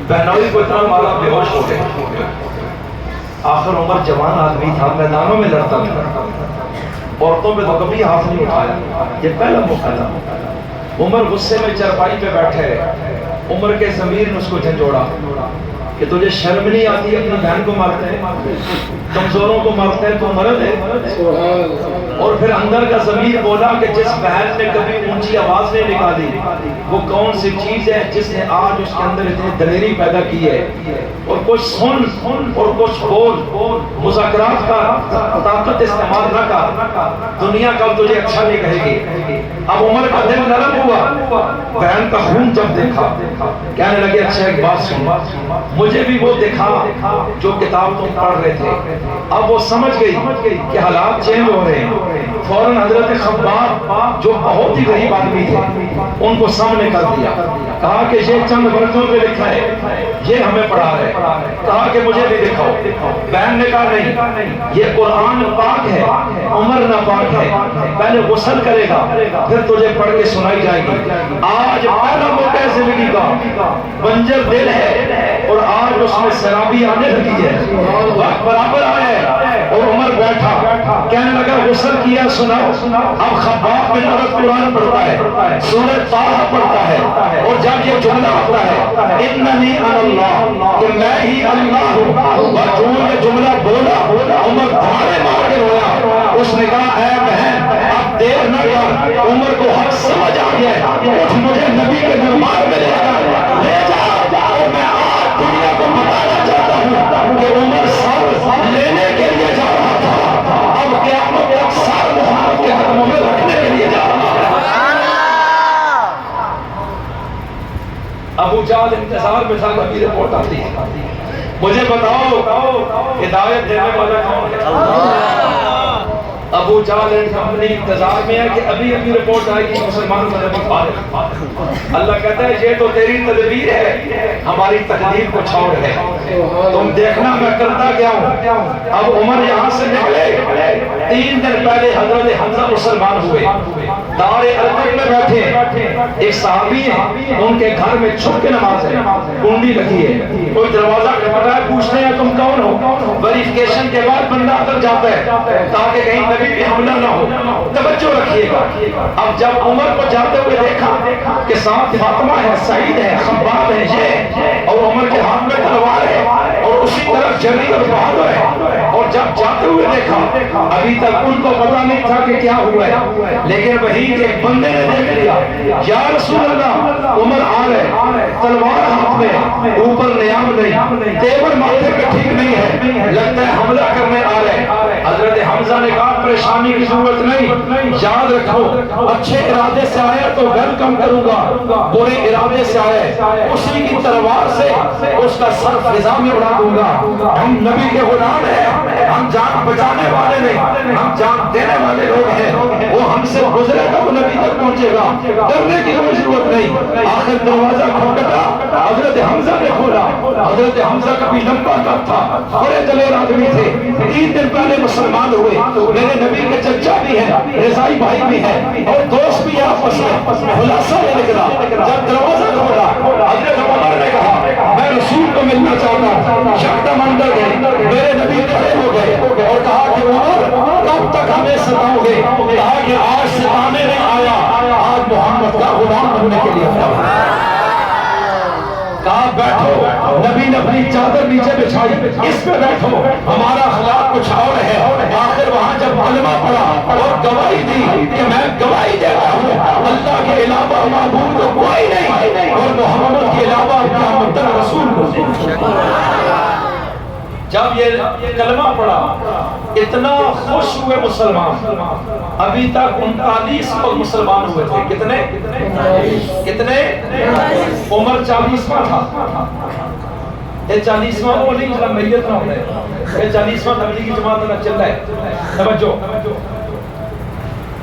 بہنوئی کو اتنا مارا بے ہوش ہو گئے. آخر عمر جوان آدمی تھا, میدانوں میں لڑتا تھا, عورتوں پہ تو کبھی ہاتھ نہیں اٹھایا. یہ پہلا موقع تھا. عمر غصے میں چرپائی پہ بیٹھے, عمر کے ضمیر نے اس کو جھنجھوڑا کہ تجھے شرم نہیں آتی اپنی بہن کو مارتے ہیں, کمزوروں کو مارتے ہیں, تو مرد ہے. اور پھر اندر کا ضمیر بولا کہ جس بہن نے کبھی اونچی آواز نہیں نکالی وہ کون سی چیز ہے جس نے آج اس کے اندر اتنی دلیری پیدا کی ہے. اور کچھ سن اور کچھ بول, مذاکرات کا طاقت استعمال نہ کر, دنیا کا تجھے اچھا نہیں کہے گی. اب عمر کا دل نرم ہوا, بہن کا خون جب دیکھا کہنے لگے اچھا ایک بات سن, مجھے بھی وہ دکھا جو کتاب تم پڑھ رہے تھے. اب وہ سمجھ گئی کہ حالات چینج ہو رہے ہیں. فوراً حضرت خباب جو بہت ہی غریب آدمی تھے ان کو سامنے کر دیا, کہا کہ یہ چند ورقوں پہ لکھا ہے, یہ ہمیں پڑھا ہے. کہا کہ مجھے بھی دکھاؤ. بہن نے کہا نہیں, یہ قرآن پاک ہے, عمر نہ پاک ہے, پہلے غسل کرے گا پھر تجھے پڑھ کے سنائی جائے گی. آج پہلا موقع ہے زندگی کا, بنجر دل ہے اور آج اس میں سرابی آنے لگی ہے, وقت برابر آئے. اور عمر بیٹھا کہنے لگا غسل کیا سناؤ. اب خباب بن عرب قرآن پڑھتا ہے, سورہ طٰہٰ پڑھتا ہے, اور جب یہ جملہ ہوتا ہے اننی انا اللہ, کہ میں ہی اللہ ہوں, اور جو یہ جملہ بولا عمر دھاڑے مار کے رویا. اس نے کہا اے بہن اب دیر نہ کر, عمر کو حق سمجھ آ گیا ہے, اٹھ مجھے نبی کے دربار میں لے جا. اور میں آج دنیا کو بتانا چاہتا ہوں کہ عمر سر لینے کے لیے جا رہا تھا, اب قیامت تک سر محمد کے قدموں میں رکھنے کے لیے جا رہا ہے. ابو جہل انتظار میں تھا کبھی رپورٹ آتی ہے, مجھے بتاؤ ہدایت دینے والا کون ہے؟ ابو جہل اپنے انتظار میں ہے کہ ابھی رپورٹ آئے گی مسلمان مذہبی فارغ. اللہ کہتا ہے یہ تو تیری تدبیر ہے, ہماری تقدیر کچھ اور ہے, تم دیکھنا میں کرتا کیا ہوں. اب عمر یہاں سے نکلے, 3 دن پہلے حضرت حمزہ مسلمان ہوئے, دار ارقم میں بیٹھے. ایک صحابی ہیں, ان کے گھر میں چھپ کے نماز ہے, کنڈی لگی ہے, کوئی دروازہ کھٹکھٹا ہے, پوچھتے ہیں تم کون ہو. ویریفیکیشن کے بعد بندہ اندر جاتا ہے تاکہ کہیں نبی پہ حملہ نہ ہو. توجہ رکھیے گا. اب جب عمر کو جاتے ہوئے دیکھا کہ ساتھ فاطمہ ہے, سعید ہے, خباب ہے, یہ, اور عمر کے ہاتھ میں تلوار ہے, اور اسی طرف جری اور بہادر ہے, اور جب جاتے ہوئے دیکھا ابھی تک ان کو پتا نہیں تھا کہ کیا ہوا ہے, لیکن وہی کے بندے نے دیکھ لیا, یا رسول اللہ عمر آ رہے, تلوار ہاتھ میں, اوپر نیام نہیں, تیور ماتھے پہ ٹھیک نہیں ہے, لگتا ہے حملہ کرنے آ رہے. حضرت حمزہ نے کہا پریشانی کی ضرورت نہیں, یاد رکھو اچھے ارادے سے آیا تو ویلکم کروں گا, برے ارادے سے آئے اسی کی تلوار سے اس کا سر فضا میں اڑا دوں گا. ہم نبی کے غلام ہیں, ہم جان بچانے والے نہیں, ہم جان دینے والے لوگ ہیں. وہ ہم سے گزرے گا وہ نبی تک پہنچے گا, ڈرنے کی کوئی ضرورت نہیں. آخر دروازہ کھٹکھٹا, حضرت حمزہ نے کھولا. حضرت حمزہ کا بھی لمبا قد تھا, بڑے دلیر آدمی تھے, 3 دن پہلے مسلمان ہوئے, میرے نبی کے چچا بھی ہیں, رضائی بھائی بھی ہیں, اور دوست بھی آپس میں. خلاصہ یہ نکلا, جب دروازہ کھولا حضرت عمر نے کہا میں رسول کو ملنا چاہتا ہوں. یکدم اندر گئے, میرے نبی کھڑے ہو گئے اور کہا کہ عمر کب تک ہمیں ستاؤ گے؟ کہا کہ آج ستانے نہیں آیا, آج محمد کا غلام بننے کے لیے آیا. کہا بیٹھو, نبی نے اپنی چادر نیچے بچھائی, اس پہ بیٹھو, ہمارا اخلاق کچھ اور ہے. آخر وہاں جب کلمہ پڑھا اور گواہی دی کہ میں گواہی دیتا ہوں اللہ کے علاوہ معبود کو کوئی نہیں, اور محمد کے علاوہ محمد رسول کو. جب یہ کلمہ پڑھا اتنا خوش ہوئے مسلمان. ابھی تک 39 لوگ مسلمان ہوئے تھے. کتنے؟ عمر 40واں تھا. یہ 40واں وہ نہیں جنہاں میت نہ ہونے, یہ 40واں تبلیغی جماعت نہ چل رہا ہے. توجہ,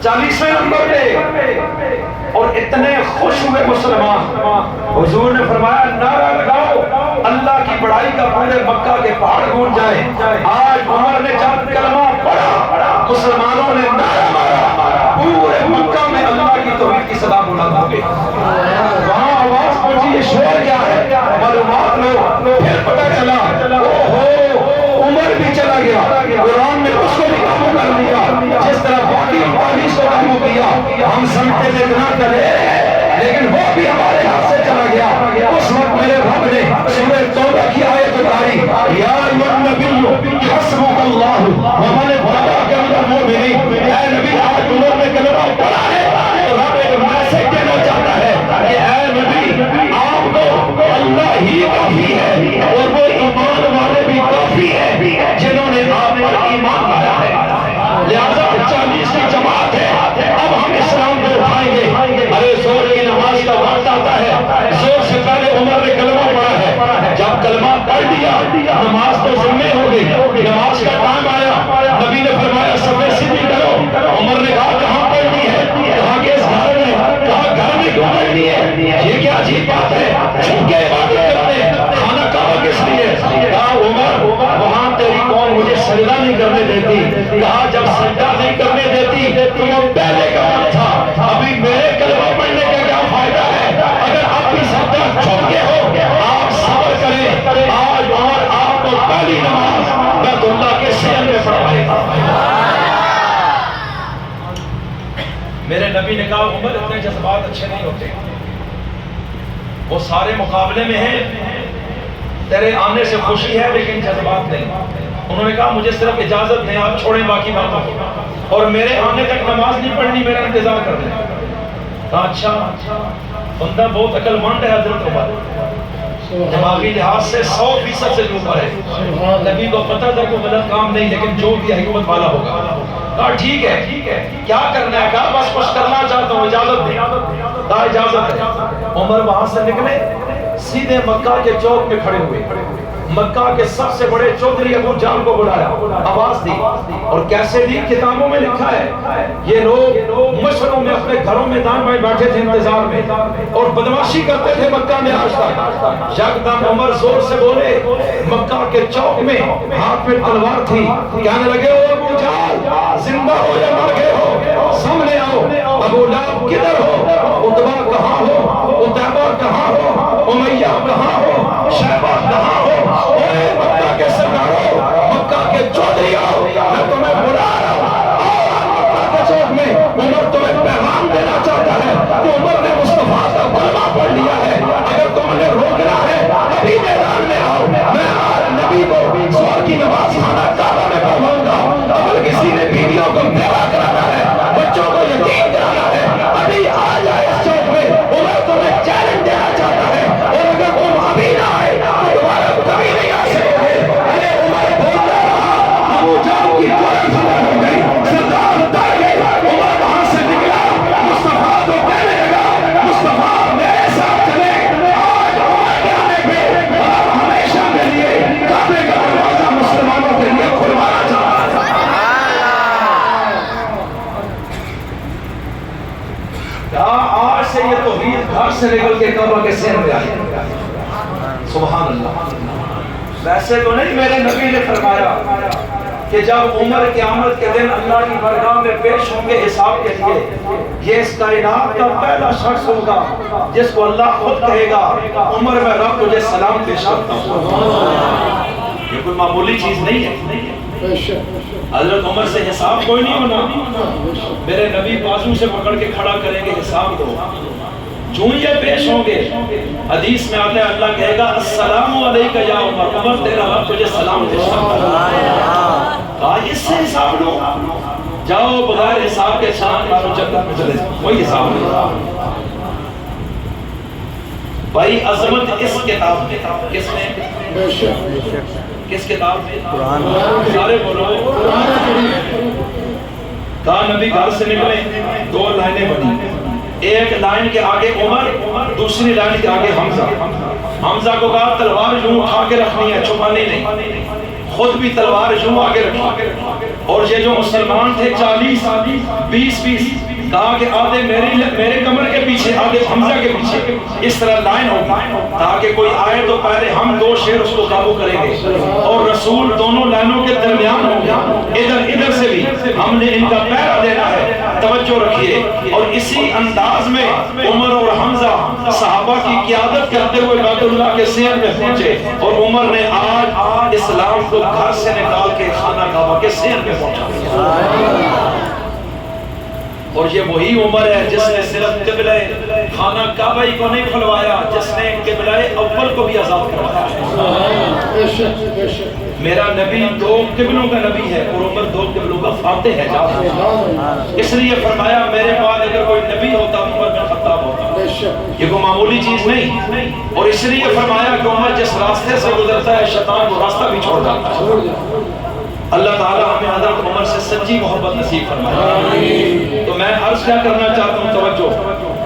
40ویں نمبر پہ, اور اتنے خوش ہوئے مسلمان. حضور نے فرمایا نعرہ لگاؤ اللہ کی بڑائی کا پورے مکہ کے پہاڑ گونج جائے. آج عمر نے جب کلمہ پڑھا مسلمانوں نے نعرہ مارا, پورے مکہ میں اللہ کی توحید کی صدا بلند ہو گئی. وہاں آواز پہنچی یہ شور کیا ہے؟ ہم سمجھتے تھے اتنا کرے لیکن وہ بھی ہمارے ہاتھ سے چلا گیا. اس وقت میرے رب نے سورہ توبہ کی آیت اتاری یا ایھا النبی حسبک اللہ ومن اتبعک من المؤمنین. اے نبی آج انہوں نے کلمہ پڑھا ہے تو رب ایک میسج دینا چاہتا ہے کہ اے نبی آپ کو اللہ ہی کافی ہے اور وہ ایمان والے بھی کافی ہے جنہوں نے آپ پر ایمان لایا ہے. لہذا 40 کی جماعت ہے, اب ہم اسلام کو اٹھائیں گے. ارے زور کی نماز کا وقت آتا ہے, زور سے پہلے عمر نے کلمہ پڑھا ہے, جب کلمہ پڑھ دیا نماز تو ذمہ ہو گئی, نماز کا ٹائم آیا, نبی نے فرمایا صفیں سیدھی کرو. عمر نے کہا کہاں پڑھنی ہے, کہا کہ اس گھر میں, کہا گھر میں کیوں پڑھنی ہے, یہ کیا عجیب بات ہے, چھپ کے عبادت کرتے ہیں, کھانا کعبہ کس لیے. کہا عمر وہاں تیری قوم مجھے سجدہ نہیں کرنے دیتی. کہا جب سجدہ نہیں کرنے دیتی تو وہ پہلے کا وقت تھا, ابھی میرے کلمہ پڑھنے کا کیا فائدہ ہے, اگر آپ بھی سجدہ چھوڑ کے ہو آپ صبر کریں. آج عمر آپ کو پہلی نماز بیت اللہ کے صحن میں پڑھائے گا. میرے نبی نے کہا عمر اتنے جذبات اچھے نہیں ہوتے, وہ سارے مقابلے میں ہیں, تیرے آنے سے خوشی ہے لیکن جذبات نہیں. انہوں نے کہا مجھے صرف اجازت دیں, آپ چھوڑیں باقی باتوں کو, اور میرے آنے تک نماز نہیں پڑھنی, میرا انتظار کر دیں. کہا اچھا, بندہ بہت عقل مند ہے حضرت عمر, دماغی لحاظ سے 100% سے اوپر ہے. نبی کو پتہ تھا کہ غلط کام نہیں, لیکن جو بھی حکمت والا ہوگا. کہا ٹھیک ہے, کیا کرنا ہے, کہا بس کچھ کرنا چاہتا ہوں, اجازت دیں. کہا اجازت ہے. عمر وہاں سے نکلے, سیدھے مکہ کے چوک پہ کھڑے ہوئے, مکہ کے سب سے بڑے چودھری ابو جہل کو بلایا, آواز دی, اور کیسے دی, کتابوں میں لکھا ہے یہ لوگ مشروں میں اپنے گھروں میں دان بائیں بیٹھے تھے انتظار میں, اور بدماشی کرتے تھے مکہ میں آج تک. یکدم عمر زور سے بولے, مکہ کے چوک میں ہاتھ میں تلوار تھی, کہنے لگے او ابو جہل زندہ ہو یا مر گئے ہو, سامنے آؤ. ابو لہب کدھر ہو, عتبہ کہاں ہو, عتیبہ کہاں ہو, امیہ کہاں ہو, شیبہ کہاں ہو, اے مکہ کے سرداروں, مکہ کے چودھریوں, میں تمہیں بلا رہا ہوں. مکہ کے چوک میں عمر تمہیں پیغام دینا چاہتا ہے کہ عمر نے مصطفیٰ کا کلمہ پڑھ لیا ہے, اگر تم نے روکنا ہے ابھی میدان میں آؤ. میں آج نبی کو ظہر کی نماز خانہ کعبہ میں پڑھاؤں گا. اگر کسی نے بیویوں کو بیوہ کرانا ہے, بچوں کو یتیم کرانا ہے, ابھی آ جائے اس چوک میں. عمر تمہیں چیلنج دینا چاہتا ہے, اور اگر تم ابھی نہ آئے تو تمہارا کبھی نہیں آ سکتے. ارے عمر بولتا رہا, ابو جہل کی قوت ختم ہو گئی, سردار اتر گئے. عمر وہاں سے نکلا, مصطفیٰ کو کہنے لگا مصطفیٰ میرے ساتھ چلے. آج عمر کے آنے پہ آپ ہمیشہ کے لیے کعبے کا دروازہ مسلمانوں کے لیے کھلوانا چاہتا ہے. آج سے یہ توحید گھر سے نکل کے کعبہ کے سین میں آئی. سبحان اللہ. ویسے تو نہیں, میرے نبی نے فرمایا کہ جب عمر قیامت کے دن اللہ کی بارگاہ میں پیش ہوں گے حساب کے لیے, یہ اس کائنات کا پہلا شخص ہوگا جس کو اللہ خود کہے گا عمر میں رب تجھے سلام پیش کرتا ہوں. یہ کوئی معمولی چیز نہیں ہے. حضرت عمر سے حساب کوئی نہیں ہونا, میرے نبی بازو سے پکڑ کے کھڑا کریں گے, حساب دو. جو یہ پیش ہوں گے, حدیث میں آتا ہے اللہ کہے گا السلام علیکہ یا عمر, عمر تیرا رب تجھے سلام پیش کرتا ہے. کہا اس سے حساب لو, جاؤ بغیر حساب کے سلام مارو جنت میں چلے جاؤ, کوئی حساب نہیں. بھائی عظمت اس کتاب میں, کس میں, کس کتاب میں, سارے بولو. کہا نبی گھر سے نکلے, 2 لائنیں بنی, ایک لائن کے آگے عمر, دوسری لائن کے آگے حمزہ. حمزہ کو کہا تلوار یوں اٹھا کے رکھنی ہے, چھپانی نہیں. خود بھی تلوار یوں آگے رکھی, اور یہ جو مسلمان تھے 40 20 کہا کہ آدھے میرے کمر کے پیچھے, آدھے حمزہ کے پیچھے, اس طرح لائن ہوگی تاکہ کوئی آئے تو پہلے ہم 2 شیر اس کو قابو کریں گے, اور رسول دونوں لائنوں کے درمیان ہوں گے. ادھر سے بھی ہم نے ان کا پہرا دینا ہے, توجہ رکھیے. اور اسی انداز میں عمر اور حمزہ صحابہ کی قیادت کرتے ہوئے بیت اللہ کے صحن میں پہنچے, اور عمر نے آج اسلام کو گھر سے نکال کے خانہ کعبہ کے صحن میں پہنچا. اور یہ وہی عمر ہے جس نے صرف قبلہ خانہ کعبہ ہی کو نہیں کھلوایا، جس نے قبلہ اول کو بھی آزاد کروایا۔ میرا نبی دو قبلوں کا نبی ہے اور عمر دو قبلوں کا فاتح ہے۔ اس لیے فرمایا میرے بعد اگر کوئی نبی ہوتا عمر بن خطاب ہوتا۔ یہ کوئی معمولی چیز نہیں، اور اس لیے فرمایا کہ عمر جس راستے سے گزرتا ہے شیطان وہ راستہ بھی چھوڑ جاتا ہے۔ اللہ تعالیٰ ہمیں حضرت عمر سے سچی محبت نصیب فرمائے۔ تو میں عرض کیا کرنا چاہتا ہوں، توجہ،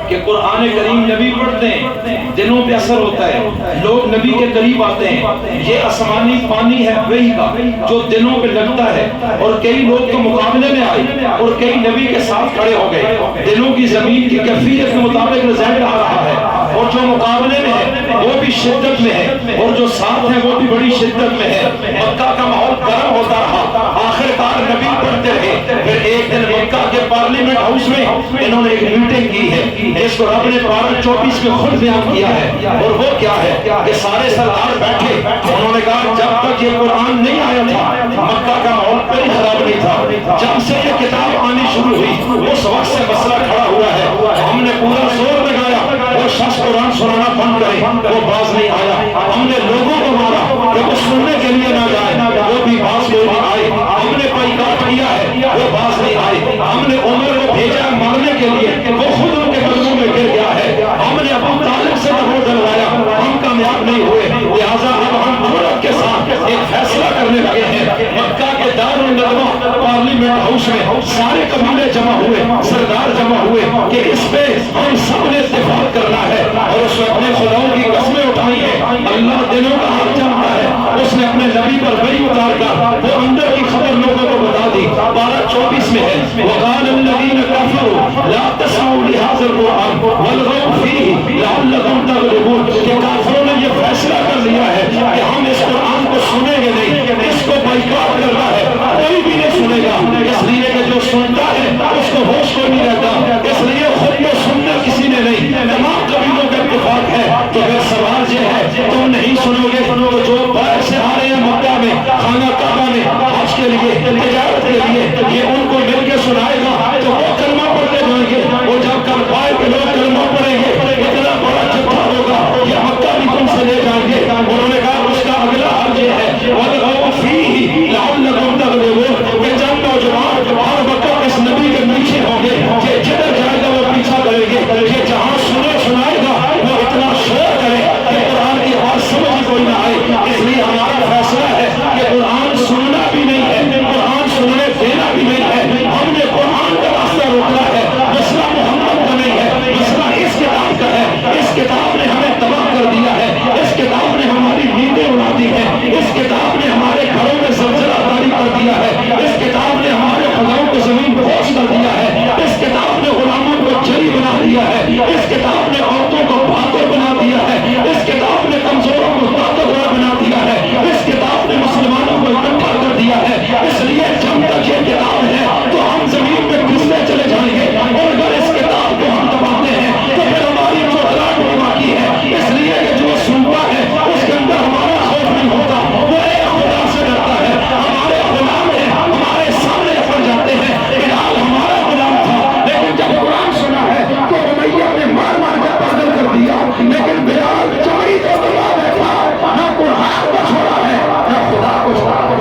کہ قرآن کریم نبی پڑھتے ہیں دلوں پہ اثر ہوتا ہے، لوگ نبی کے قریب آتے ہیں۔ یہ آسمانی پانی ہے وحی کا جو دلوں پہ لگتا ہے، اور کئی لوگ تو مقابلے میں آئے اور کئی نبی کے ساتھ کھڑے ہو گئے۔ دلوں کی زمین کی کیفیت کے مطابق رزلٹ آ رہا ہے، اور جو مقابلے میں ہے وہ بھی شدت میں ہے، اور جو ساتھ ہے وہ بھی بڑی شدت میں ہے۔ مکہ کا ماحول گرم ہوتا رہا، آخر کار نبی پڑھتے رہے۔ پھر ایک دن مکہ کے پارلیمنٹ ہاؤس میں انہوں نے ایک میٹنگ کی ہے جس کو رب نے پارہ 24 میں خود بیان کیا ہے، اور وہ کیا ہے کہ سارے سردار بیٹھے، انہوں نے کہا جب تک یہ قرآن نہیں آیا تھا مکہ کا ماحول کوئی خراب نہیں تھا، جب سے یہ کتاب آنی شروع ہوئی اس وقت سے مسئلہ کھڑا ہوا ہے۔ ہم نے پورا زور لگایا وہ شخص قرآن سنانا بند کرے، وہ باز نہیں آیا۔ ہم نے لوگوں کو مارا کہ وہ سننے کے لیے نہ جائے، وہ بھی باز لوگ آئے۔ ہم نے بائیکاٹ کیا ہے، وہ باز نہیں آئے۔ ہم نے عمر کو بھیجا ہے مارنے کے لیے، وہ خود ان کے قدموں میں گر گیا ہے۔ ہم نے ابو طالب سے دبو ڈلوایا، ہم کامیاب نہیں ہوئے، لہٰذا اب ہم عمرت کے ساتھ ایک فیصلہ کرنے لگے ہیں۔ مکہ کے دار الندوہ پارلیمنٹ ہاؤس میں سارے قبیلے جمع ہوئے، سردار جمع ہوئے کہ اس پہ ہم سب نے اتفاق کرنا ہے، اور اس میں اپنے خداؤں کی قسمیں اٹھائی ہیں۔ اللہ دلوں کا حال جانتا ہے، اس نے اپنے نبی پر وحی اتار کر وہ اندر کی خبر لوگوں کو بتا دی۔ پارہ 24 میں ہے وقال الذین کفروا لا تسمعوا لهذا القرآن والغوا فیہ لعلکم تغلبون، کہ کافروں نے یہ فیصلہ کر لیا ہے کہ ہم اس قرآن کو سنیں گے نہیں، اس کو بائیکاٹ کرنا ہے، کوئی بھی نہیں سنے گا، اس لیے کہ جو سنتا ہے اس کو ہوش کو نہیں رہتا، اس لیے خود کو سننا کسی نے نہیں، تمام قبیلوں کا اتفاق ہے۔ تو پھر سوال یہ ہے تم نہیں سنو گے تو جو باہر سے آ رہے ہیں مکہ میں خانہ کعبہ میں حج کے لیے تجارت کے لیے، یہ ان کو مل کے سنائے گا تو وہ کلمہ پڑھتے جائیں گے، اور جب کل پائے کے لوگ کلمہ پڑھیں گے اتنا بڑا جتھا ہوگا یہ مکہ بھی تم سے لے جائیں گے۔ انہوں نے کہا اس کا اگلا حل یہ ہے وَالْغَوْا فِيهِ لَعَلَّكُمْ تَغْلِبُونَ، کہ چند نوجوان ہر وقت اس نبی کے پیچھے ہوں گے کہ جدھر جائے گا وہ پیچھا کریں گے، کہ جہاں سنائے گا وہ اتنا شور کرے کہ قرآن کی آواز سمجھ کوئی نہ آئے۔ اس لیے ہمارا فیصلہ ہے کہ قرآن سننا بھی نہیں ہے، قرآن سننے دینا بھی نہیں ہے، ہم نے قرآن کا راستہ روکنا ہے، مسئلہ محمد کا نہیں ہے، مسئلہ اس کتاب کا ہے۔ اس کتاب نے ہمیں تباہ کر دیا ہے، اس کتاب نے ہماری نیندیں اڑا دی ہیں، اس کتاب نے ہمارے گھروں میں زلزلہ طاری کر دیا ہے، اس کتاب نے ہمارے خداؤں کو زمین بوس کر دیا ہے، اس کتاب نے غلاموں کو جری بنا دیا ہے، اس کتاب نے عورتوں کو بہادر بنا دیا ہے، اس کتاب نے کمزوروں کو طاقتور بنا دیا ہے، اس کتاب نے مسلمانوں کو اکٹھا کر دیا ہے۔ اس لیے جب تک یہ کتاب ہے تو ہم زمین میں پھسلتے چلے جائیں گے، اور اگر اس کتاب کو ہم دباتے ہیں تو پھر ہماری چوٹلاٹ نہیں باقی ہے۔ اس لیے کہ جو سنتا ہے اس کے اندر ہمارا خوف نہیں ہوتا، وہ ایک خدا سے ڈرتا ہے۔ ہمارے غلام ہیں، ہمارے سامنے پڑ جاتے ہیں، بلال ہمارا غلام تھا لیکن جب قرآن سنا ہے تو امیہ نے مار مار کے پاگل کر دیا، لیکن بلال چوری کو دبا بیٹھا، نہ قرآن کو چھوڑا ہے نہ خدا کو چھوڑا ہے۔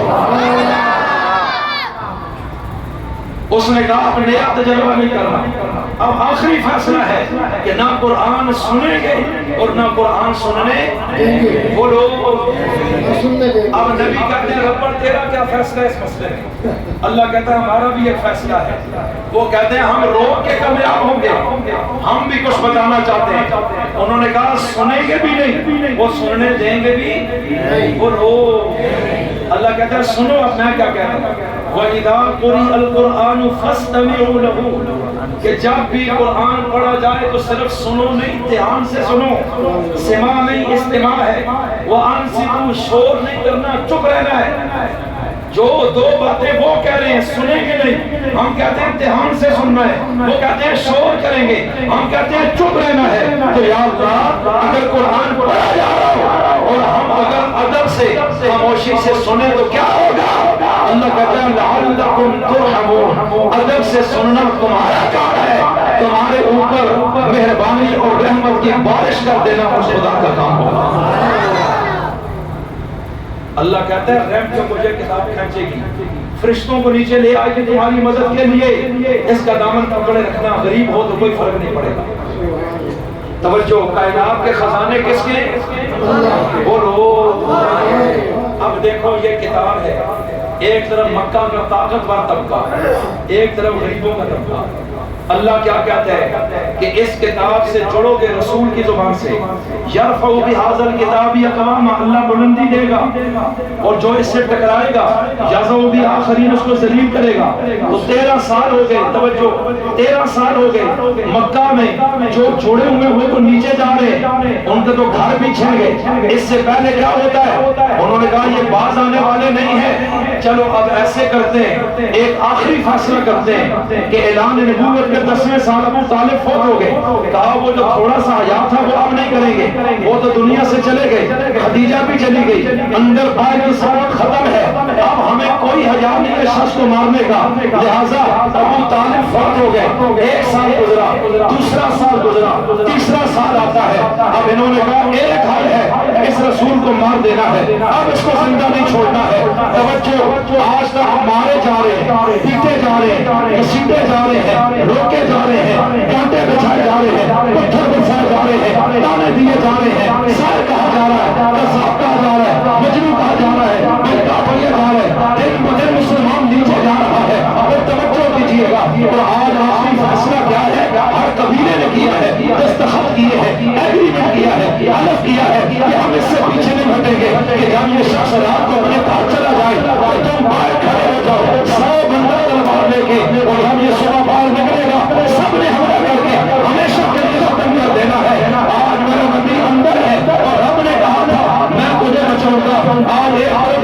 اس نے کہا اپنے آپ تجربہ نہیں کرنا، اب آخری فیصلہ ہے کہ نہ قرآن سنیں گے اور نہ قرآن سننے دیں گے۔ وہ لوگ اب نبی کہتے ہیں رب تیرا کیا فیصلہ ہے اس مسئلے میں؟ اللہ کہتا ہے ہمارا بھی ایک فیصلہ ہے۔ وہ کہتے ہیں ہم روک کے کامیاب ہوں گے، ہم بھی کچھ بتانا چاہتے ہیں۔ انہوں نے کہا سنیں گے بھی نہیں، وہ سننے دیں گے بھی نہیں، وہ روک۔ اللہ کہتا ہے سنو اب میں کیا کہتا ہوں، وَإِذَا قُرِئَ الْقُرْآنُ فَاسْتَمِعُوا لَهُ، کہ جب بھی قرآن پڑھا جائے تو صرف سنو نہیں، دھیان سے سنو، سماع نہیں استماع ہے، وَأَنصِتُوا، شور نہیں کرنا، چپ رہنا ہے۔ جو دو باتیں وہ کہہ رہے ہیں سنیں گے نہیں، ہم کہتے ہیں دھیان سے سننا ہے، وہ کہتے ہیں شور کریں گے، ہم کہتے ہیں چپ رہنا ہے۔ تو یا اللہ اگر قرآن پڑھا جا رہا ہو اور ہم اگر ادب سے خاموشی سے سنیں تو کیا ہوگا؟ اللہ کہتا ہے لعلکم ترحمون، ادب سے سننا تمہارا کام ہے، تمہارے اوپر مہربانی اور رحمت کی بارش کر دینا اس خدا کا کام ہوگا۔ اللہ کہتا ہے رحم جو مجھے کتاب کھینچے گی، فرشتوں کو نیچے لے آئے کہ تمہاری مدد کے لیے اس کا دامن پکڑے رکھنا، غریب ہو تو کوئی فرق نہیں پڑے گا۔ توجہ، کائنات کے خزانے کس کے؟ بولو۔ اب دیکھو یہ کتاب ہے، ایک طرف مکہ کا طاقتور طبقہ، ایک طرف غریبوں کا طبقہ۔ اللہ کیا کہتا ہے کہ اس کتاب سے جڑو گے رسول کی زبان سے، یرفع بہذا الکتاب اقواما، اللہ بلندی دے گا، اور جو اس سے ٹکرائے گا یضع بآخرین، اس کو ذلیل کرے گا۔ تو 13 سال ہو گئے، توجہ 13 سال ہو گئے مکہ میں جو چھوڑے ہوئے وہ نیچے جا رہے، ان کے تو گھر بھی چھن گئے۔ اس سے پہلے کیا ہوتا ہے؟ انہوں نے کہا یہ باز آنے والے نہیں ہیں، چلو اب ایسے کرتے ہیں، ایک آخری فیصلہ کرتے ہیں کہ اعلان نبوت کے 10ویں سال ابو طالب فوت ہو گئے۔ کہا وہ جو تھوڑا سا حیات تھا وہ اب نہیں کریں گے، وہ تو دنیا سے چلے گئے، خدیجہ بھی چلی گئی، اندر باہر کی سبق ختم ہے، اب ہمیں کوئی حیا نہیں ہے شخص کو مارنے کا، لہٰذا ابو طالب فوت ہو گئے۔ 1 سال گزرا، دوسرا سال گزرا، تیسرا سال آتا ہے، اب انہوں نے کہا ایک حل ہے، اس رسول کو مار دینا ہے، اب اس کو زندہ نہیں چھوڑنا ہے۔ توجہ، آج تک مارے جا رہے ہیں، پیٹے جا رہے ہیں، گھسیٹے جا رہے ہیں، روکے جا رہے ہیں، کانٹے بچھائے جا رہے ہیں، پتھر بچھائے جا رہے ہیں، تانے دیے جا رہے ہیں، سائر کہا جا رہا ہے، قذاب کہا جا رہا ہے، مجنون کہا جا رہا ہے، ملکہ پڑھے جا رہے ہیں، ایک بدر مسلمان نیچے جا رہا ہے۔ اور توجہ دیجیے گا، اور آج آخری فیصلہ کیا ہے؟ ہر قبیلے نے کیا ہے، دستخط کیے ہیں، ایگریمنٹ کیا ہے، حلف کیا ہے کہ ہم اس سے پیچھے نہیں ہٹیں گے کہ جب یہ شخص رات کو اپنے گھر چلا جائے تو تم باہر کھڑے ہو جاؤ، 100 بندہ تلوار لے کے، اور ہم یہ صبح باہر نکلے گا، سب نے حملہ کر کے ہمیشہ کے لیے ختم کر دینا ہے۔ آج میرا نبی اندر ہے اور رب نے کہا تھا میں تجھے بچاؤں گا، آج